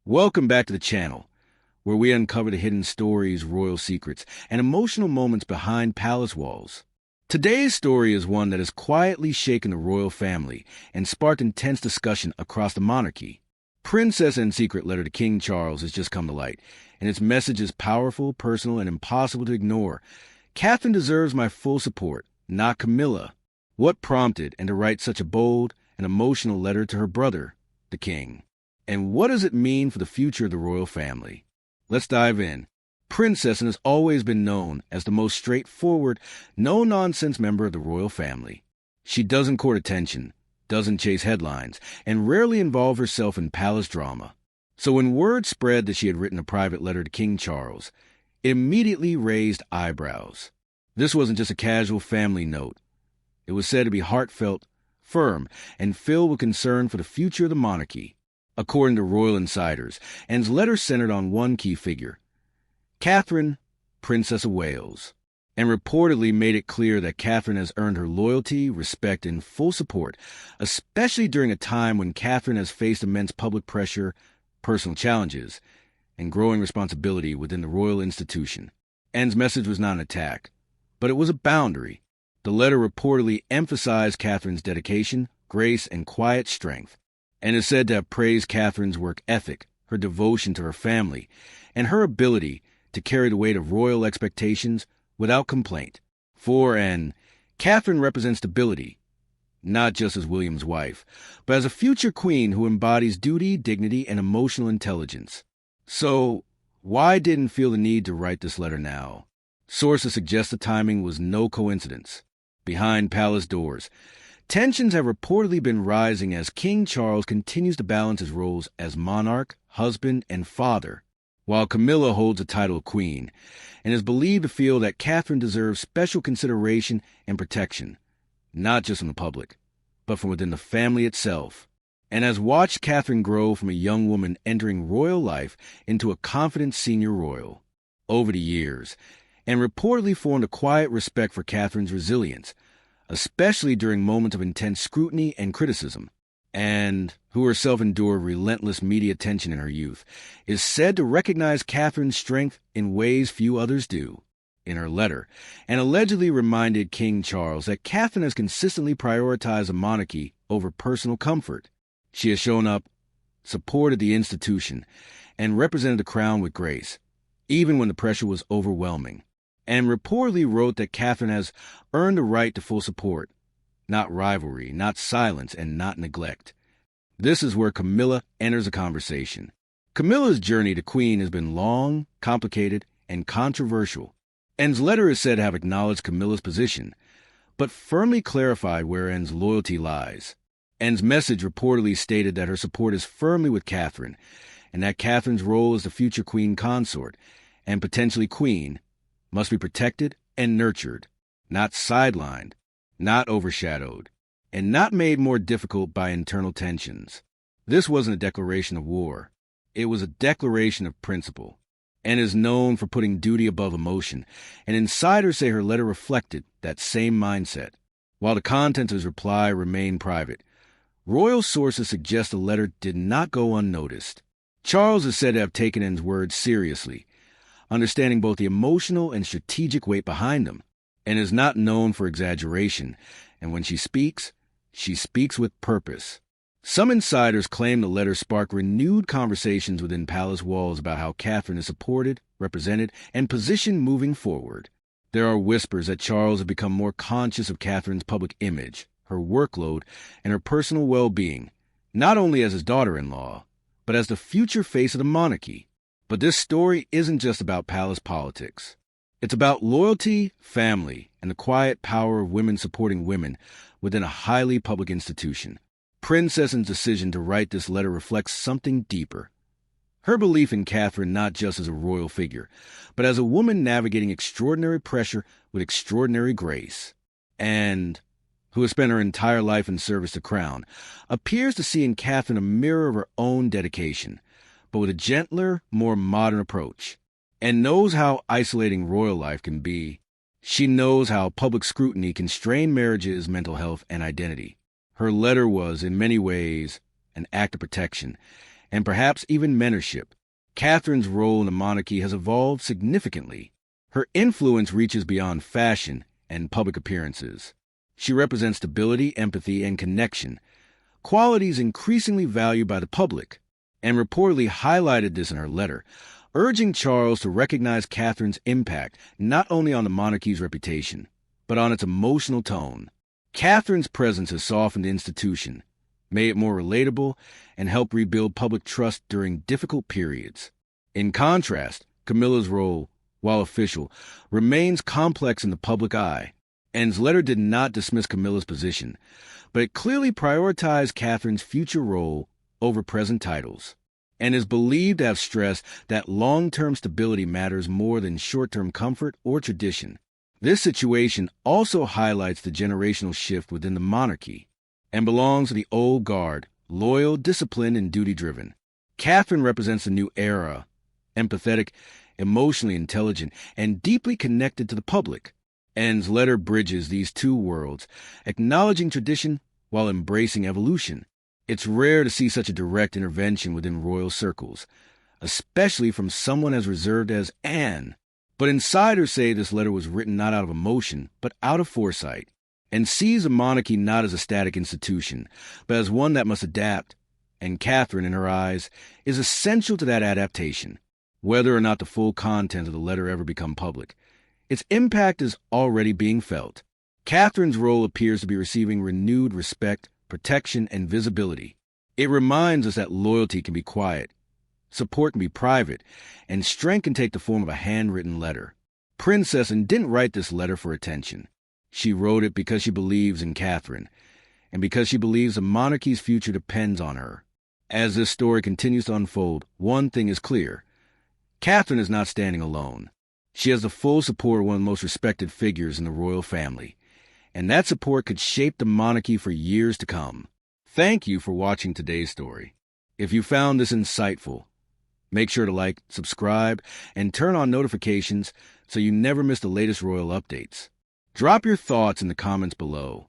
Welcome back to the channel, where we uncover the hidden stories, royal secrets, and emotional moments behind palace walls. Today's story is one that has quietly shaken the royal family and sparked intense discussion across the monarchy. Princess and Secret Letter to King Charles has just come to light, and its message is powerful, personal, and impossible to ignore. Catherine deserves my full support, not Camilla. What prompted and to write such a bold and emotional letter to her brother, the king? And what does it mean for the future of the royal family? Let's dive in. Princess has always been known as the most straightforward, no-nonsense member of the royal family. She doesn't court attention, doesn't chase headlines, and rarely involve herself in palace drama. So when word spread that she had written a private letter to King Charles, it immediately raised eyebrows. This wasn't just a casual family note. It was said to be heartfelt, firm, and filled with concern for the future of the monarchy. According to royal insiders, Anne's letter centered on one key figure, Catherine, Princess of Wales, and reportedly made it clear that Catherine has earned her loyalty, respect, and full support, especially during a time when Catherine has faced immense public pressure, personal challenges, and growing responsibility within the royal institution. Anne's message was not an attack, but it was a boundary. The letter reportedly emphasized Catherine's dedication, grace, and quiet strength, and is said to have praised Catherine's work ethic, her devotion to her family, and her ability to carry the weight of royal expectations without complaint. For Anne, Catherine represents stability, not just as William's wife, but as a future queen who embodies duty, dignity, and emotional intelligence. So, why didn't feel the need to write this letter now? Sources suggest the timing was no coincidence. Behind palace doors, tensions have reportedly been rising as King Charles continues to balance his roles as monarch, husband, and father, while Camilla holds the title of queen, and is believed to feel that Catherine deserves special consideration and protection, not just from the public, but from within the family itself, and has watched Catherine grow from a young woman entering royal life into a confident senior royal over the years, and reportedly formed a quiet respect for Catherine's resilience, especially during moments of intense scrutiny and criticism, and who herself endured relentless media attention in her youth, is said to recognize Catherine's strength in ways few others do. In her letter, and allegedly reminded King Charles that Catherine has consistently prioritized the monarchy over personal comfort. She has shown up, supported the institution, and represented the crown with grace, even when the pressure was overwhelming, and reportedly wrote that Catherine has earned the right to full support, not rivalry, not silence, and not neglect. This is where Camilla enters the conversation. Camilla's journey to queen has been long, complicated, and controversial. Anne's letter is said to have acknowledged Camilla's position, but firmly clarified where Anne's loyalty lies. Anne's message reportedly stated that her support is firmly with Catherine, and that Catherine's role as the future queen consort, and potentially queen, must be protected and nurtured, not sidelined, not overshadowed, and not made more difficult by internal tensions. This wasn't a declaration of war. It was a declaration of principle, and is known for putting duty above emotion, and insiders say her letter reflected that same mindset. While the contents of his reply remain private, royal sources suggest the letter did not go unnoticed. Charles is said to have taken Anne's words seriously, understanding both the emotional and strategic weight behind them, and is not known for exaggeration, and when she speaks with purpose. Some insiders claim the letter sparked renewed conversations within palace walls about how Catherine is supported, represented, and positioned moving forward. There are whispers that Charles has become more conscious of Catherine's public image, her workload, and her personal well-being, not only as his daughter-in-law, but as the future face of the monarchy. But this story isn't just about palace politics. It's about loyalty, family, and the quiet power of women supporting women within a highly public institution. Princess's decision to write this letter reflects something deeper. Her belief in Catherine not just as a royal figure, but as a woman navigating extraordinary pressure with extraordinary grace, and who has spent her entire life in service to crown, appears to see in Catherine a mirror of her own dedication, but with a gentler, more modern approach, and knows how isolating royal life can be. She knows how public scrutiny can strain marriage's mental health and identity. Her letter was, in many ways, an act of protection, and perhaps even mentorship. Catherine's role in the monarchy has evolved significantly. Her influence reaches beyond fashion and public appearances. She represents stability, empathy, and connection, qualities increasingly valued by the public, and reportedly highlighted this in her letter, urging Charles to recognize Catherine's impact not only on the monarchy's reputation, but on its emotional tone. Catherine's presence has softened the institution, made it more relatable, and helped rebuild public trust during difficult periods. In contrast, Camilla's role, while official, remains complex in the public eye. Anne's letter did not dismiss Camilla's position, but it clearly prioritized Catherine's future role over present titles, and is believed to have stressed that long-term stability matters more than short-term comfort or tradition. This situation also highlights the generational shift within the monarchy, and belongs to the old guard, loyal, disciplined, and duty-driven. Catherine represents a new era, empathetic, emotionally intelligent, and deeply connected to the public. Anne's letter bridges these two worlds, acknowledging tradition while embracing evolution. It's rare to see such a direct intervention within royal circles, especially from someone as reserved as Anne. But insiders say this letter was written not out of emotion, but out of foresight, and sees the monarchy not as a static institution, but as one that must adapt, and Catherine, in her eyes, is essential to that adaptation. Whether or not the full content of the letter ever become public, its impact is already being felt. Catherine's role appears to be receiving renewed respect, protection, and visibility. It reminds us that loyalty can be quiet, support can be private, and strength can take the form of a handwritten letter. Princess Anne didn't write this letter for attention. She wrote it because she believes in Catherine, and because she believes the monarchy's future depends on her. As this story continues to unfold, one thing is clear. Catherine is not standing alone. She has the full support of one of the most respected figures in the royal family, and that support could shape the monarchy for years to come. Thank you for watching today's story. If you found this insightful, make sure to like, subscribe, and turn on notifications so you never miss the latest royal updates. Drop your thoughts in the comments below.